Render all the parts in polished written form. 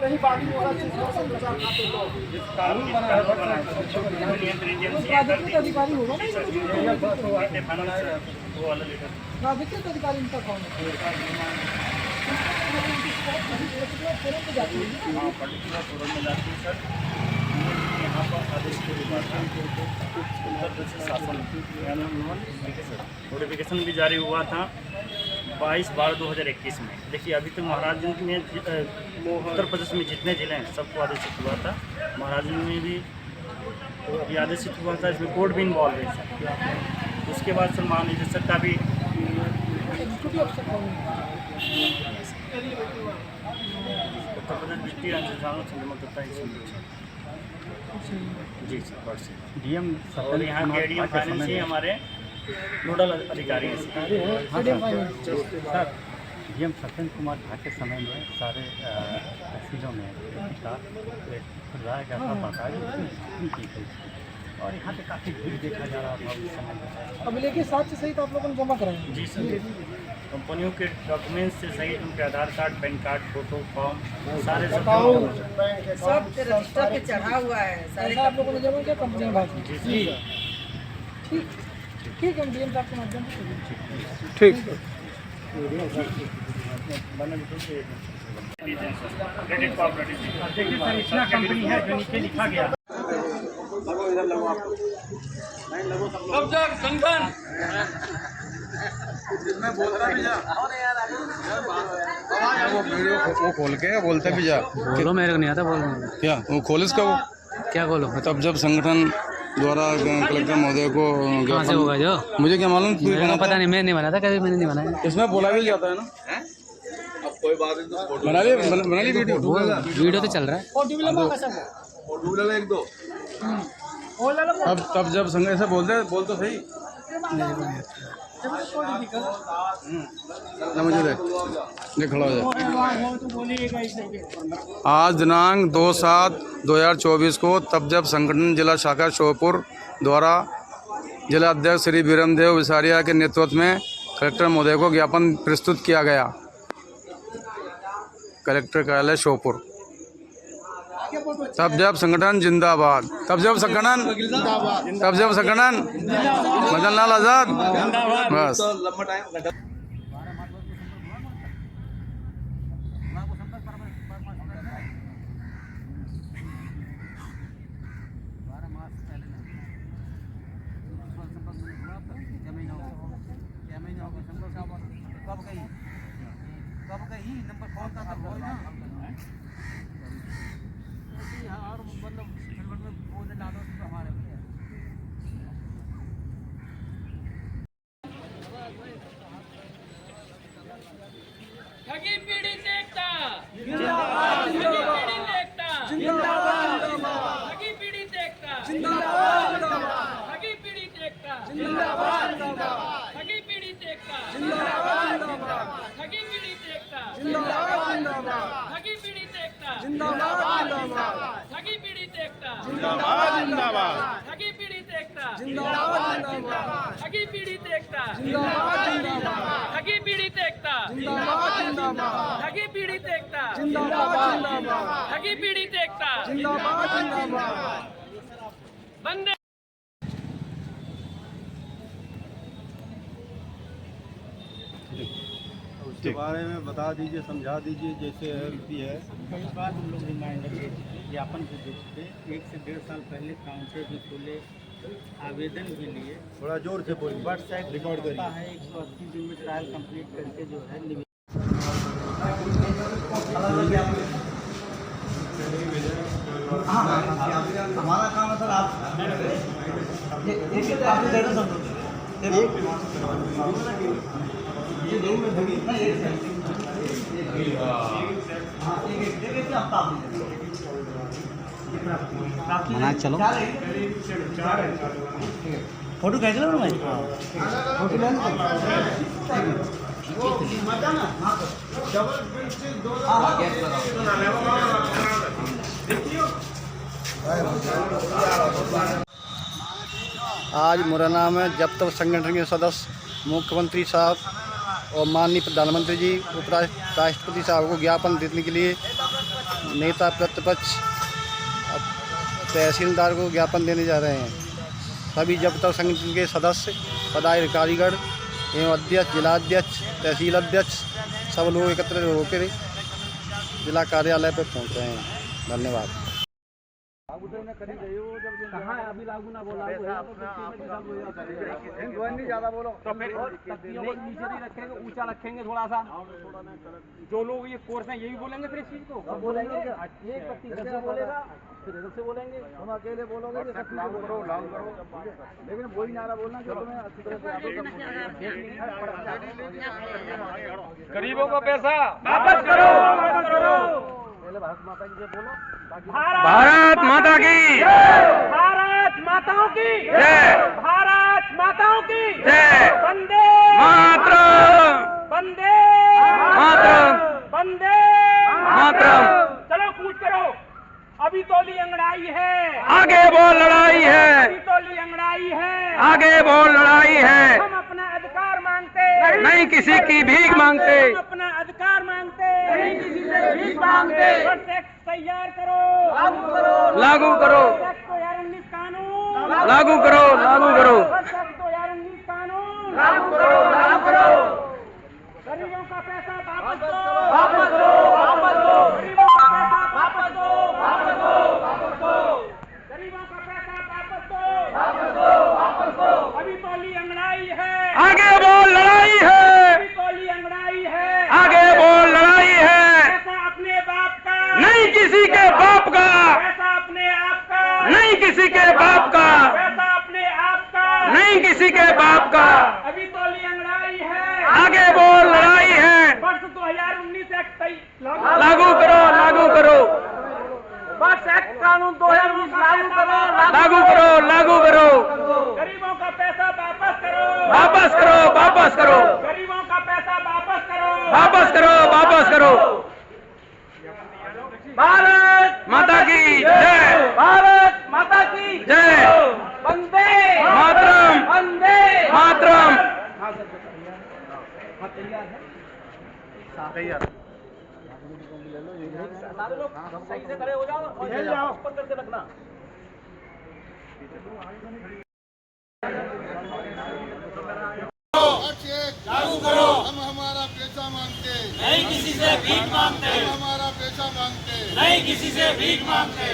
नहीं पानी होगा खाते तो कानून बना है, प्राधिकृत अधिकारी होगा ना, वो वाला लेटर प्राधिकृत अधिकारी इनका कौन है? तुरंत जाती है हाँ पर्टिकुलर फोरम में जाती है सर। यहाँ पर आदेश के उत्तर प्रदेश शासन नोटिफिकेशन भी जारी हुआ था 22/12/2021 में। देखिए अभी तो महाराजगंज में उत्तर प्रदेश में जितने ज़िले हैं सबको आदेशित हुआ था, महाराजगंज में भी अभी आदेशित हुआ था। इसमें कोर्ट भी इन्वॉल्व है सर। उसके बाद सर महानिदेशक का भी एग्जीक्यूटिव अफसर कौन है? उत्तर प्रदेश वित्तीय अनुसंधान संगठन दत्ता जी सर वर्ष डीएम और यहाँ के डीएम फाइनेंस ही हमारे नोडल अधिकारी हैं सर। डीएम सत्येंद्र कुमार झा के समय में सारे तहसीलों में खुलवाया गया था बाकायदा की गई थी और यहाँ पे काफ़ी भीड़ देखा जा रहा था उस समय में। अब लेके साक्ष्य सहित आप लोगों ने जमा कराए? जी सर। कंपनियों के डॉक्यूमेंट्स से सहित उनके Aadhaar card, PAN card, photo, form सारे सब रजिस्टर पे चढ़ा हुआ है सारे। आप लोगों ने जमा किया कंपनी में? जी ठीक ठीक है, डीएम साहब के माध्यम से ठीक क्रेडिट कोऑपरेटिव। देखिए सर, इतना कंपनी है जो नीचे लिखा गया वो खोल के बोलता भी जा। बोलो, मेरे को नहीं आता बोलो। क्या वो खोल इसका वो क्या बोलो? तब जब संगठन द्वारा कलेक्टर महोदय को कहाँ से होगा जो? मुझे क्या मालूम, मेरे को पता नहीं, मैं नहीं बना था, कभी मैंने नहीं बनाया। इसमें बोला भी जाता है ना। बना ली वीडियो तो चल रहा है। अब तब जब संग ऐसा बोल तो सही ना, मुझे देख खड़ा हो जाए। आज दिनांक 2/7/2024 को तब जब संगठन जिला शाखा श्योपुर द्वारा जिला अध्यक्ष श्री बीरमदेव विसारिया के नेतृत्व में कलेक्टर महोदय को ज्ञापन प्रस्तुत किया गया। कलेक्टर कार्यालय श्योपुर। तब जब संगठन जिंदाबाद, तब जब संगठन मदन लाल आजाद बस। ठगी पीड़ित एकता जिंदाबाद, ठगी पीड़ित एकता जिंदाबाद, ठगी पीड़ित एकता जिंदाबाद, ठगी पीड़ित एकता जिंदाबाद, ठगी पीड़ित एकता जिंदाबाद, ठगी पीड़ित एकता जिंदाबाद, ठगी पीड़ित एकता जिंदाबाद, ठगी पीड़ित एकता जिंदाबाद, ठगी पीड़ित एकता जिंदाबाद, ठगी पीड़ित एकता जिंदाबाद, ठगी पीड़ित एकता जिंदाबाद, ठगी पीड़ित एकता जिंदाबाद, ठगी पीड़ित एकता जिंदाबाद, बंदे उसके बारे में बता दीजिए, समझा दीजिए जैसे होती है। कई बार हम लोग रिमाइंडर दे चुके, ज्ञापन भी दे चुके। 1 से 1.5 साल पहले काउंटर भी खोले, आवेदन भी लिए। थोड़ा जोर से बोलिए, बट साइड रिकॉर्ड करिए। है 180 दिन में ट्रायल कंप्लीट करके जो है हमारा काम है सर। आप चलो फोटो खींच लो भाई। फोटो लेना आज मुरैना में जब तक संगठन के सदस्य मुख्यमंत्री साहब और माननीय प्रधानमंत्री जी, उपराष्ट्रपति साहब को ज्ञापन देने के लिए नेता प्रतिपक्ष तहसीलदार को ज्ञापन देने जा रहे हैं। सभी जब तक संगठन के सदस्य, पदाधिकारीगण एवं अध्यक्ष, जिलाध्यक्ष, तहसील अध्यक्ष सब लोग एकत्र होकर जिला कार्यालय पर पहुंच रहे हैं। धन्यवाद। तो फिर नीचे नहीं रखेंगे, ऊंचा रखेंगे थोड़ा सा। जो लोग ये कोर्स हैं यही बोलेंगे फिर इस चीज को बोलेंगे। एक व्यक्ति इधर से बोलेगा, फिर इधर से बोलेंगे। हम अकेले बोलोगे लागू करो, लेकिन वही नारा बोलना जो तुम्हें अच्छी तरह से। गरीबों को पैसा वापस करो, वापस करो। पहले भारत माता की जय बोलो। भारत माता की भारत माताओं की जय, भारत माताओं की जय, वंदे मातरम, वंदे मातरम, वंदे मातरम। चलो कूच करो। अभी तो ली अंगड़ाई है, आगे बोल लड़ाई है, अभी तो ली अंगड़ाई है, आगे बोल लड़ाई है। हम अपना अधिकार मांगते नहीं किसी की भीख मांगते, हम अपना अधिकार मांगते नहीं किसी से भीख मांगते। टैक्स तैयार करो, लागू करो, लागू करो, 2019 कानून लागू करो, लागू करो, 2019 कानून लागू करो, लागू करो। गरीबों का पैसा वापस दो, वापस दो, वापस दो। गरीबों का पैसा वापस दो, वापस दो, वापस दो। गरीबों का पैसा वापस दो, वापस दो, वापस दो। अभी तो ली अंगड़ाई है, आगे बोल लड़ाई है, अभी तो ली अंगड़ाई है, आगे बोल लड़ाई है। पैसा अपने बाप का नहीं किसी के बाप का, पैसा अपने आप का नहीं किसी के बाप का, पैसा अपने आप का नहीं किसी के बाप का। अभी तो ली अंगड़ाई है, आगे बोल लड़ाई है। वर्ष 2019 एक्ट लागू करो, लागू करो, वर्ष एक्ट कानून 2019 लागू करो, लागू करो, लागू करो। गरीबों का पैसा वापस करो, वापस करो, वापस करो, गरीबों का पैसा वापस करो, वापस करो, वापस करो। भारत माता की जय, भारत माता की जय, वंदे मातरम, वंदे मातरम। सारे लोग सही से खड़े हो जाओ और हिल जाओ, ऊपर करके रखना। लागू करो। हम हमारा पैसा मांगते नहीं किसी से भीख मांगते, हम हमारा पैसा मांगते नहीं किसी से भीख मांगते।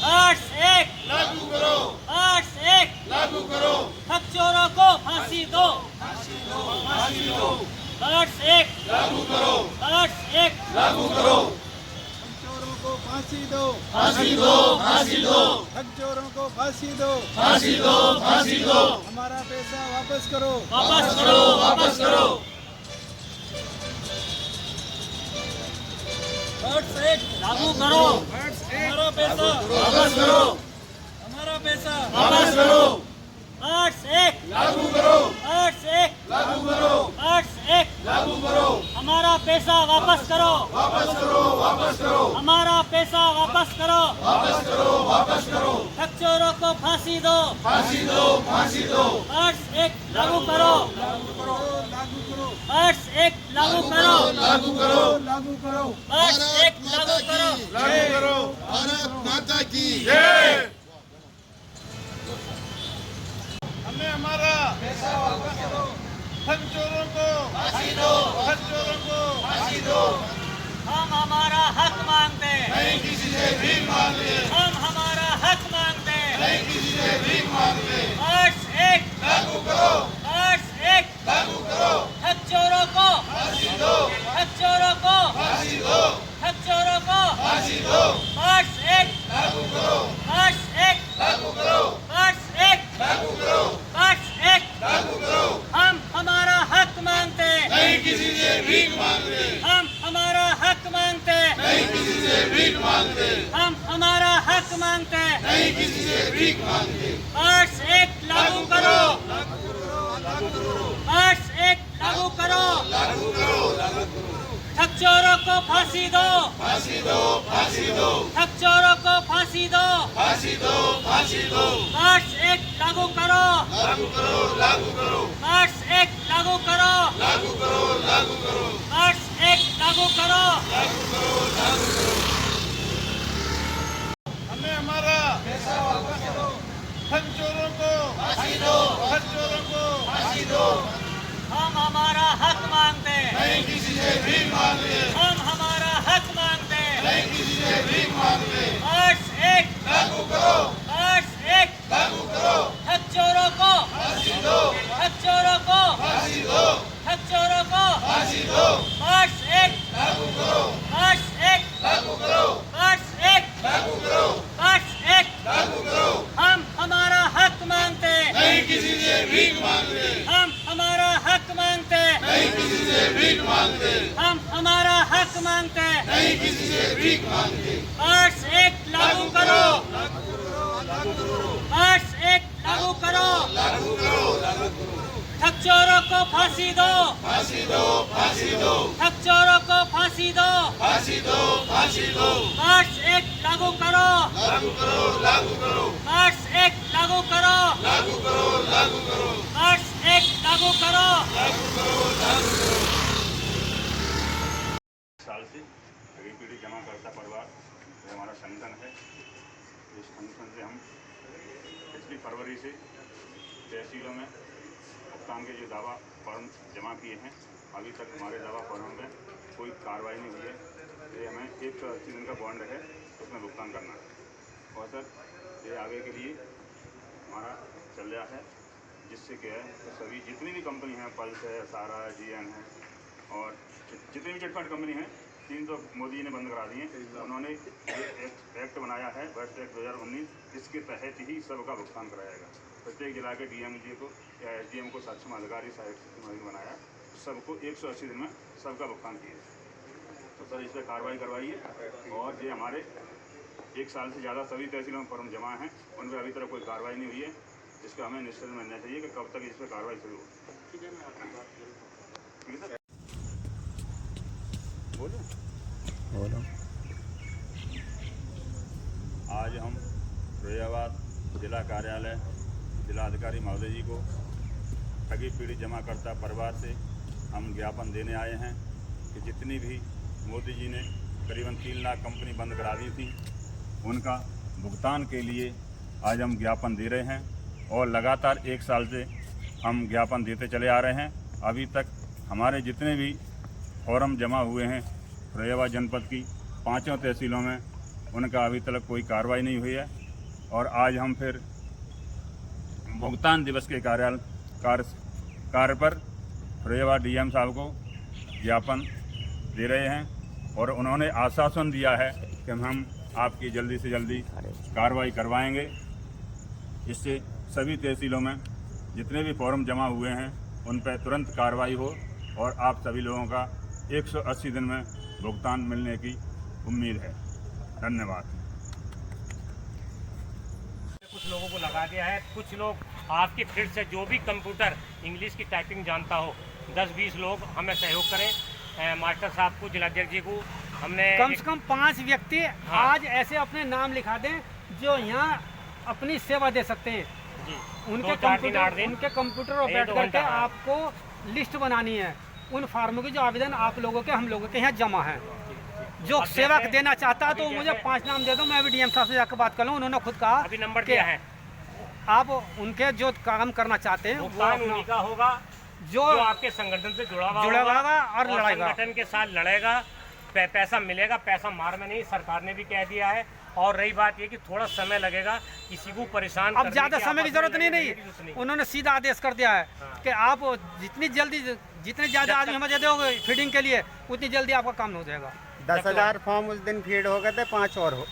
8-1 लागू करो, 8-1 लागू करो। ठग चोरों को फांसी दो, 8-1 लागू करो, 8-1 लागू करो। चोरों को फांसी दो, फांसी दो, फांसी दो, ठग चोरों को फांसी दो, फांसी दो, फांसी दो। हमारा पैसा वापस करो, वापस करो, वापस करो। 8-1 लागू करो, हमारा पैसा वापस करो, हमारा पैसा वापस करो। 8-1 लागू करो, 8-1 लागू करो, 8-1 लागू करो। हमारा पैसा वापस करो, वापस करो, वापस करो, हमारा पैसा वापस करो, वापस करो, वापस करो। ठग चोरों को फांसी दो, फांसी दो, फांसी दो। 8-1 लागू करो, 8-1 लागू करो, लागू करो, 8-1 लागू करो। लागू करो। भारत माता की जय। हमें हमारा पैसा वापस दो, ठग चोरों को फांसी दो, ठग चोरों को फांसी दो। हम हमारा हक मांगते, नहीं किसी से भीख मांगते, हम हमारा हक मांगते। नहीं किसी से भीख मांगते। 8-1 लागू करो, 8-1 लागू करो। ठग चोरों को फांसी दो, ठग चोरों को फांसी दो, ठग चोरों को फांसी दो। 8-1 लागू करो, 8-1 लागू करो, 8-1 लागू करो, 8-1 लागू करो। हम हमारा हक मांगते, नहीं किसी से भीख मांगते, हम हमारा हक मांगते, नहीं किसी से भीख मांगते, हम हमारा हक मांगते। नहीं किसी से भीख मांगते। 8-1 लागू करो, 8-1 लागू करो, लागू करो, लागू करो। ठग चोरों को फांसी दो, फांसी दो, फांसी दो, ठग चोरों को फांसी दो, फांसी दो, फांसी दो। 8-1 लागू करो, लागू करो, लागू करो, 8-1 लागू करो, लागू करो, लागू करो। 8-1 लागू करो। हमें हमारा हक चोरों को फांसी दो, हक चोरों को फांसी दो। हम हमारा हक मांगते, नहीं किसी से भीख मांगते, हम हमारा हक मांगते। नहीं किसी से भीख मांगते। आर्ट्स एक्ट लागू करो, आर्ट्स एक्ट लागू करो, हक चोरों को, फांसी दो, हक चोरों को, फांसी दो, हक चोरों को। फांसी दो, आर्ट्स एक्ट लागू करो, आर्ट्स एक्ट लागू करो, आर्ट्स एक्ट लागू करो, आर्ट्स एक्ट। लागू करो। हम हमारा हक मांगते, नहीं किसी से भीख मांगते, हम हमारा हक मांगते, नहीं किसी से भीख मांगते, हम हमारा हक मांगते। नहीं किसी से भीख मांगते। आर्ट्स एक्ट लागू करो, आर्ट्स एक्ट लागू करो। लागू करो, लागू करो, ठग चोरों को फांसी दो, फांसी दो, फांसी दो, ठग चोरों को फांसी दो। फांसी दो, फांसी दो। आर्ट्स एक्ट लागू करो, लागू करो, लागू करो, आर्ट्स एक्ट लागू करो, लागू करो, लागू करो, आर्ट्स एक्ट लागू करो। लागू करो, लागू करो। साल से अगली पीढ़ी जमा करता परिवार ये हमारा संगठन है। इस संगठन से हम पिछली फरवरी से तहसीलों में भुगतान के जो दावा फॉर्म जमा किए हैं, अभी तक हमारे दावा फॉर्म में कोई कार्रवाई नहीं हुई है। ये हमें 180 दिन का बॉन्ड है, उसमें भुगतान करना है। और सर ये आगे के लिए हमारा चल रहा है, जिससे क्या है तो सभी जितनी भी कंपनी हैं, पल्स है, सारा है, GN है और जितनी भी चिटफंड कंपनी हैं, 3 तो मोदी ने बंद करा दिए। उन्होंने एक्ट बनाया है, वर्ष एक्ट 2019, इसके तहत ही सबका भुगतान कराएगा। प्रत्येक जिला के DMG को या SDM को सक्षम अधिकारी सहायक बनाया, सबको 180 दिन में सबका भुगतान किया। तो सर इस पर कार्रवाई करवाइए। और ये हमारे 1 साल से ज़्यादा सभी तहसीलों में फॉर्म जमा हैं, उन पर अभी तक कोई कार्रवाई नहीं हुई है। इसका हमें निश्चित मिलना चाहिए कि कब तक इस पर कार्रवाई शुरू हो। ठीक है, मैं आपकी बात ठीक है सर, बोलो। आज हम फिरोजाबाद जिला कार्यालय जिलाधिकारी महोदय जी को ठगी पीड़ित जमाकर्ता परिवार से हम ज्ञापन देने आए हैं कि जितनी भी मोदी जी ने करीबन 3 लाख कंपनी बंद करा दी थी, उनका भुगतान के लिए आज हम ज्ञापन दे रहे हैं। और लगातार 1 साल से हम ज्ञापन देते चले आ रहे हैं। अभी तक हमारे जितने भी फॉर्म जमा हुए हैं फिरोजाबाद जनपद की 5 तहसीलों में, उनका अभी तक कोई कार्रवाई नहीं हुई है। और आज हम फिर भुगतान दिवस के कार्य पर फिरोजाबाद DM साहब को ज्ञापन दे रहे हैं और उन्होंने आश्वासन दिया है कि हम आपकी जल्दी से जल्दी कार्रवाई करवाएंगे। इससे सभी तहसीलों में जितने भी फॉर्म जमा हुए हैं उन पर तुरंत कार्रवाई हो और आप सभी लोगों का 180 दिन में भुगतान मिलने की उम्मीद है। धन्यवाद। कुछ लोगों को लगा दिया है, कुछ लोग आपके फील्ड से जो भी कंप्यूटर इंग्लिश की टाइपिंग जानता हो, 10-20 लोग हमें सहयोग करें। मास्टर साहब को, जिलाध्यक्ष जी को हमने कम से कम 5 व्यक्ति आज ऐसे अपने नाम लिखा दें जो यहाँ अपनी सेवा दे सकते हैं। जी, उनके कंप्यूटर पर बैठ करके आपको लिस्ट बनानी है उन फार्मों की जो आवेदन आप लोगों के, हम लोगों के यहाँ जमा है। जो सेवा देना चाहता है तो मुझे 5 नाम दे दो, मैं भी DM साहब से जाकर बात कर लूँ। उन्होंने खुद कहा अभी नंबर दिया है, आप उनके जो काम करना चाहते हैं वो उन्हीं का होगा जो आपके संगठन से जुड़ा हुआ और लड़ेगा, संगठन के साथ लड़ेगा, पैसा मिलेगा। पैसा मार में नहीं, सरकार ने भी कह दिया है। और रही बात ये कि थोड़ा समय लगेगा, किसी को परेशान अब ज़्यादा समय की जरूरत नहीं, उन्होंने सीधा आदेश कर दिया है कि आप जितने ज़्यादा आदमी हमें दे दोगे फीडिंग के लिए, उतनी जल्दी आपका काम हो जाएगा। 10,000 फॉर्म उस दिन फीड हो गए थे, 5 और हो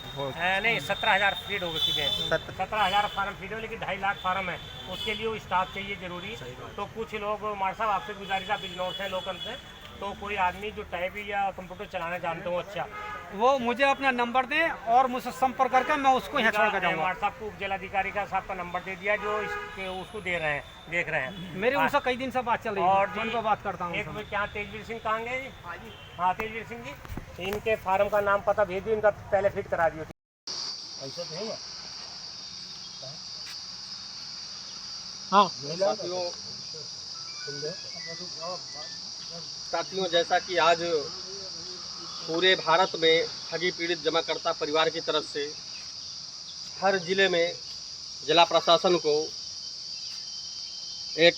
नहीं 17,000 फीड हो चुके हैं। 17,000 फार्म फीड हो, लेकिन 2.5 लाख फार्म है, उसके लिए वो स्टाफ चाहिए जरूरी। तो कुछ लोग मार साहब आपसे गुजारिश है, बिजनौर से लोकल से, तो कोई आदमी जो टाइप या कंप्यूटर चलाना जानते हो अच्छा, वो मुझे अपना नंबर दें और मुझसे संपर्क करके मैं उसको यहाँ छोड़ कर जाऊँगा। मार साहब को जिलाधिकारी का साहब का नंबर दे दिया, जो उसको देख रहे हैं। मेरी उनसे कई दिन से बात चल रही है और उनको बात करता हूँ। एक क्या तेजवीर सिंह कहाँ गए? हाँ तेजवीर सिंह जी, इनके फार्म का नाम पता भेज दियो, इनका पहले फिट करा दियो। ऐसा तो है। हाँ साथियों, जैसा कि आज पूरे भारत में ठगी पीड़ित जमाकर्ता परिवार की तरफ से हर ज़िले में जिला प्रशासन को एक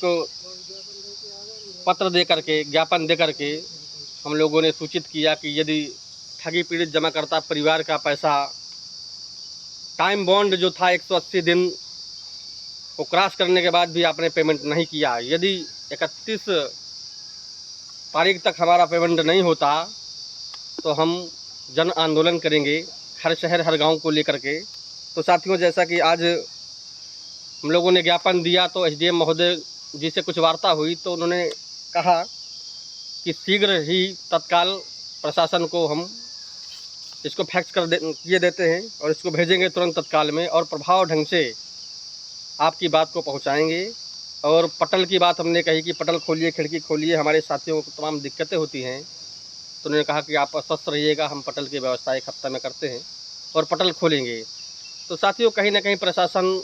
पत्र दे करके, ज्ञापन दे करके हम लोगों ने सूचित किया कि यदि ठगी पीड़ित जमाकर्ता परिवार का पैसा टाइम बॉन्ड जो था 180 दिन को क्रॉस करने के बाद भी आपने पेमेंट नहीं किया, यदि 31 तारीख तक हमारा पेमेंट नहीं होता तो हम जन आंदोलन करेंगे हर शहर हर गांव को लेकर के। तो साथियों, जैसा कि आज हम लोगों ने ज्ञापन दिया तो एसडीएम महोदय जी से कुछ वार्ता हुई तो उन्होंने कहा कि शीघ्र ही तत्काल प्रशासन को हम इसको फैक्स किए देते हैं और इसको भेजेंगे तुरंत तत्काल में और प्रभाव ढंग से आपकी बात को पहुंचाएंगे। और पटल की बात हमने कही कि पटल खोलिए, खिड़की खोलिए, हमारे साथियों को तमाम दिक्कतें होती हैं। तो उन्होंने कहा कि आप स्वस्थ रहिएगा, हम पटल की व्यवस्था 1 हफ्ते में करते हैं और पटल खोलेंगे। तो साथियों, कहीं ना कहीं प्रशासन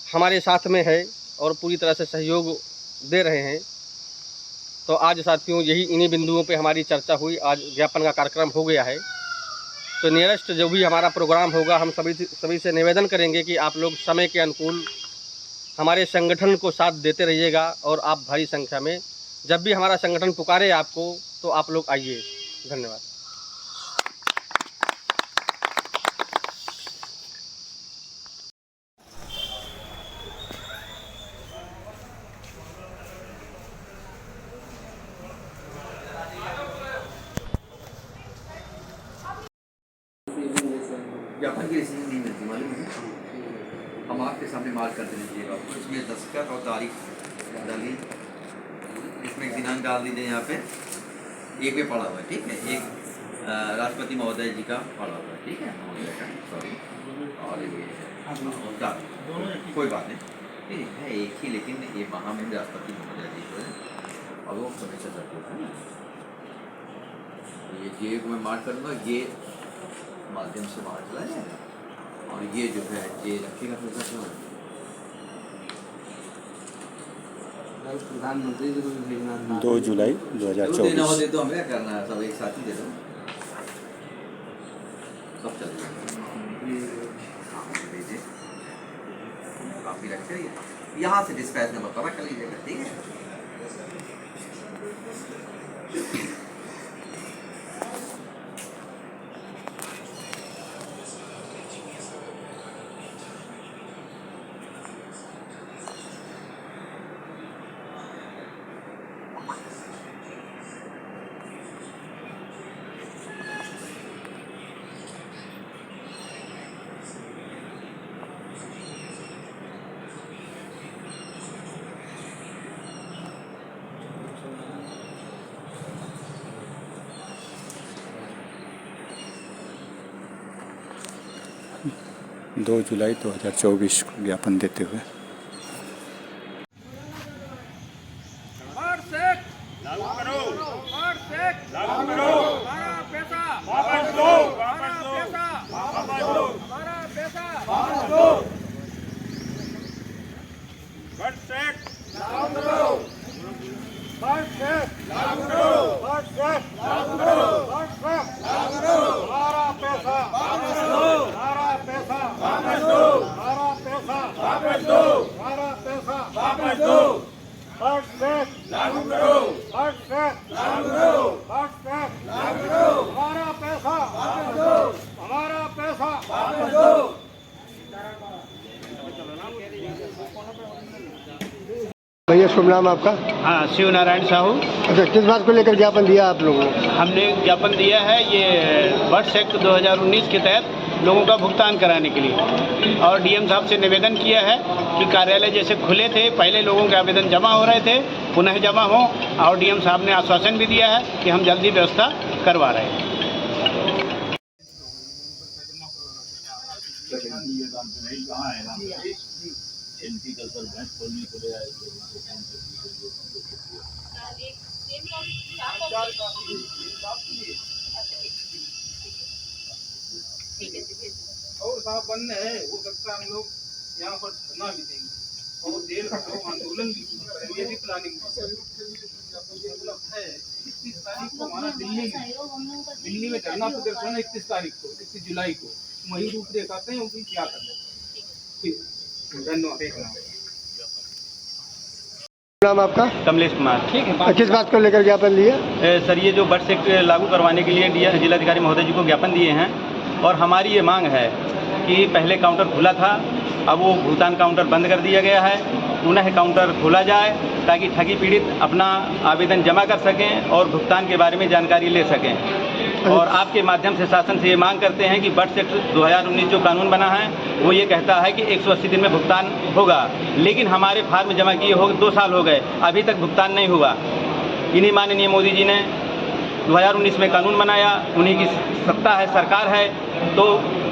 हमारे साथ में है और पूरी तरह से सहयोग दे रहे हैं। तो आज साथियों इन्हीं बिंदुओं पे हमारी चर्चा हुई। आज ज्ञापन का कार्यक्रम हो गया है। तो नियरेस्ट जो भी हमारा प्रोग्राम होगा, हम सभी से निवेदन करेंगे कि आप लोग समय के अनुकूल हमारे संगठन को साथ देते रहिएगा और आप भारी संख्या में जब भी हमारा संगठन पुकारे आपको तो आप लोग आइए। धन्यवाद। ज्ञापन की रसीद नहीं मिलती, मालूम है। हम आपके सामने माल कर दीजिएगा, इसमें दस्तखत और तारीख डाली, इसमें एक दिनांक डाल दीजिए। यहाँ पे एक पे पड़ा हुआ है, ठीक है, एक राष्ट्रपति महोदय जी का पड़ा हुआ है, ठीक है, महोदय का, सॉरी, और ये उनका कोई बात नहीं, ठीक है, एक ही, लेकिन ये वहाँ में राष्ट्रपति महोदय जी को है और वो हमेशा करते हैं ना। ये जे को मैं मार्क करूँगा, ये माध्यम से बाहर चला जाएगा और ये जो है ये रखेगा प्रधानमंत्री को भी भेजना 2 जुलाई 2024 दे दो, हमें क्या करना है, सब एक साथ ही दे दो, सब चल जाएगा। भेजिए, काफी रखे यहाँ से डिस्पैच नंबर पता कर लीजिएगा, ठीक है। 2 जुलाई 2024 को ज्ञापन देते हुए भैया शुभ नाम आपका? हाँ, शिव नारायण साहू। अच्छा, किस बात को लेकर ज्ञापन दिया आप लोगों को? हमने ज्ञापन दिया है ये वर्ष एक्ट 2019 के तहत लोगों का भुगतान कराने के लिए, और डीएम साहब से निवेदन किया है कि कार्यालय जैसे खुले थे, पहले लोगों के आवेदन जमा हो रहे थे, पुनः जमा हो, और डीएम साहब ने आश्वासन भी दिया है कि हम जल्दी व्यवस्था करवा रहे हैं। और साहब बंद है, हो सकता है हम लोग यहाँ पर धरना भी देंगे। और जेल हटाओ आंदोलन भी शुरू करेंगे, ये भी प्लानिंग है। 31 तारीख को हमारा दिल्ली में धरना प्रदर्शन है, 31 जुलाई को वही रूपरेखा हैं उनकी क्या करना। ठीक, धन्यवाद। नाम आपका? कमलेश कुमार। ठीक है, किस बात को लेकर ज्ञापन दिया? सर ये जो बर्थ एक्ट लागू करवाने के लिए जिलाधिकारी महोदय जी को ज्ञापन दिए हैं और हमारी ये मांग है कि पहले काउंटर खुला था, अब वो भुगतान काउंटर बंद कर दिया गया है, पुनः काउंटर खोला जाए ताकि ठगी पीड़ित अपना आवेदन जमा कर सकें और भुगतान के बारे में जानकारी ले सकें। और आपके माध्यम से शासन से ये मांग करते हैं कि बर्थ एक्ट 2019 जो कानून बना है वो ये कहता है कि 180 दिन में भुगतान होगा, लेकिन हमारे फार्म जमा किए हो 2 साल हो गए, अभी तक भुगतान नहीं हुआ। इन्हीं माननीय मोदी जी ने 2019 में कानून बनाया, उन्हीं की सत्ता है, सरकार है, तो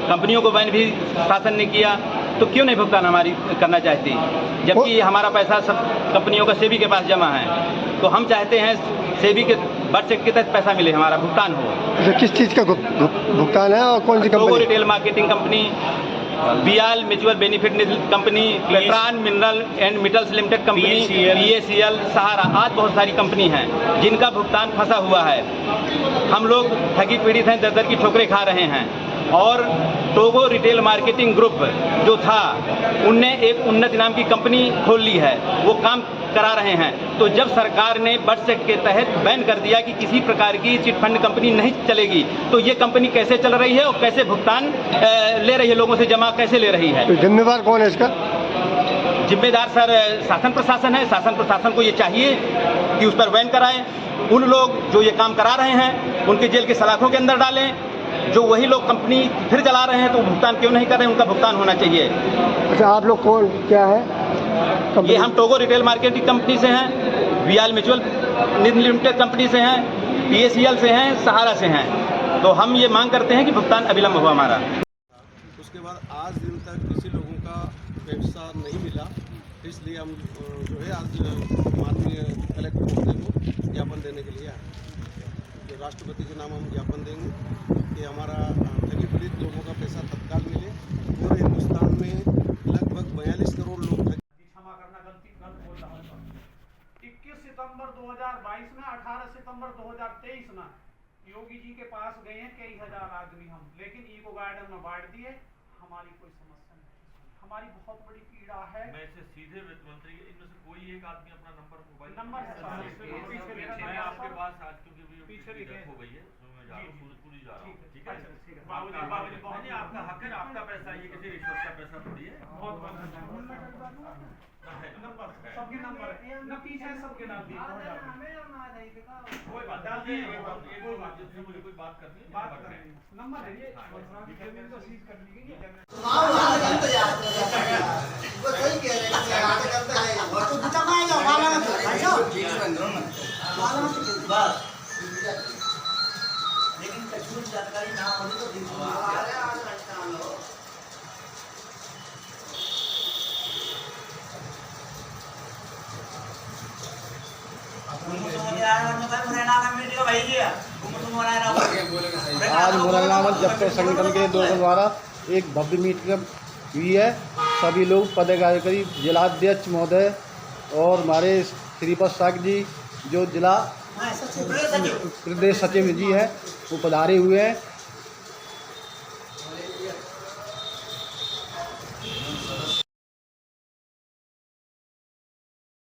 कंपनियों को बैन भी शासन ने किया, तो क्यों नहीं भुगतान हमारी करना चाहती, जबकि हमारा पैसा सब कंपनियों का सेबी के पास जमा है। तो हम चाहते हैं सेबी के बर्थ एक्ट के तहत पैसा मिले, हमारा भुगतान हो। अच्छा, किस चीज़ का भुगतान है और कौन सी कंपनी? रिटेल मार्केटिंग कंपनी, बियाल म्यूचुअल बेनिफिट कंपनी, पेट्रान mineral and metals limited company, PACL, Sahara, आज बहुत सारी कंपनी हैं जिनका भुगतान फंसा हुआ है। हम लोग ठगी पीड़ित हैं, दर दर की ठोकरें खा रहे हैं। और टोगो रिटेल मार्केटिंग ग्रुप जो था उनने एक उन्नति नाम की कंपनी खोल ली है, वो काम करा रहे हैं। तो जब सरकार ने बर्थ एक्ट के तहत बैन कर दिया कि किसी प्रकार की चिट फंड कंपनी नहीं चलेगी, तो ये कंपनी कैसे चल रही है और कैसे भुगतान ले रही है, लोगों से जमा कैसे ले रही है? तो जिम्मेदार कौन है इसका? जिम्मेदार सर शासन प्रशासन है। शासन प्रशासन को ये चाहिए कि उस पर बैन कराएं। उन लोग जो ये काम करा रहे हैं उनके जेल के सलाखों के अंदर डालें। जो वही लोग कंपनी फिर चला रहे हैं तो भुगतान क्यों नहीं कर रहे हैं, उनका भुगतान होना चाहिए। अच्छा, आप लोग कौन क्या है? ये हम टोगो रिटेल मार्केटिंग कंपनी से हैं, बियाल म्यूचुअल लिमिटेड कंपनी से हैं, PACL से हैं, सहारा से हैं। तो हम ये मांग करते हैं कि भुगतान अविलंब हो हमारा। उसके बाद आज दिन तक किसी लोगों का पैसा नहीं मिला, इसलिए हम जो है आज माननीय कलेक्टर महोदय को ज्ञापन देने के लिए आए। जो राष्ट्रपति के नाम हम ज्ञापन देंगे कि हमारा ठगी पीड़ित लोगों का पैसा तत्काल मिले। पूरे हिंदुस्तान में लगभग 42 करोड़ लोग क्षमा करना, गलती बोल रहा हूँ। 21 सितंबर 2022 में 18 सितंबर 2023 में योगी जी के पास गए हैं कई हजार आदमी हम, लेकिन इको गार्डन में बांट दिए। हमारी कोई समस्या नहीं, हमारी बहुत बड़ी पीड़ा है। मैं इसे सीधे वित्त मंत्री, इनमें से कोई एक आदमी अपना नंबर मोबाइल नंबर मैं आपके पास आज क्योंकि पीछे हो गई है पूरी जा रहा हूँ। ठीक है, बाबूजी आपका हक है, आपका पैसा, ये किसी रिश्वत का पैसा थोड़ी है। बहुत सबके नंबर न पीछे सबके नाम दिए, कोई बात डाल दिए। कोई बात नहीं, मुझे कोई बात करनी है, बात करें। नंबर है ये जमीन तो सीज कर ली गई है। लेकिन कछुआ जानकारी ना होगी तो आज मुरैना में जब तक संगठन के लोगों द्वारा एक भव्य मीटिंग हुई है। सभी लोग पदाधिकारी, जिलाध्यक्ष महोदय और हमारे श्रीपद साग जी जो जिला प्रदेश सचिव जी हैं वो पधारे हुए हैं।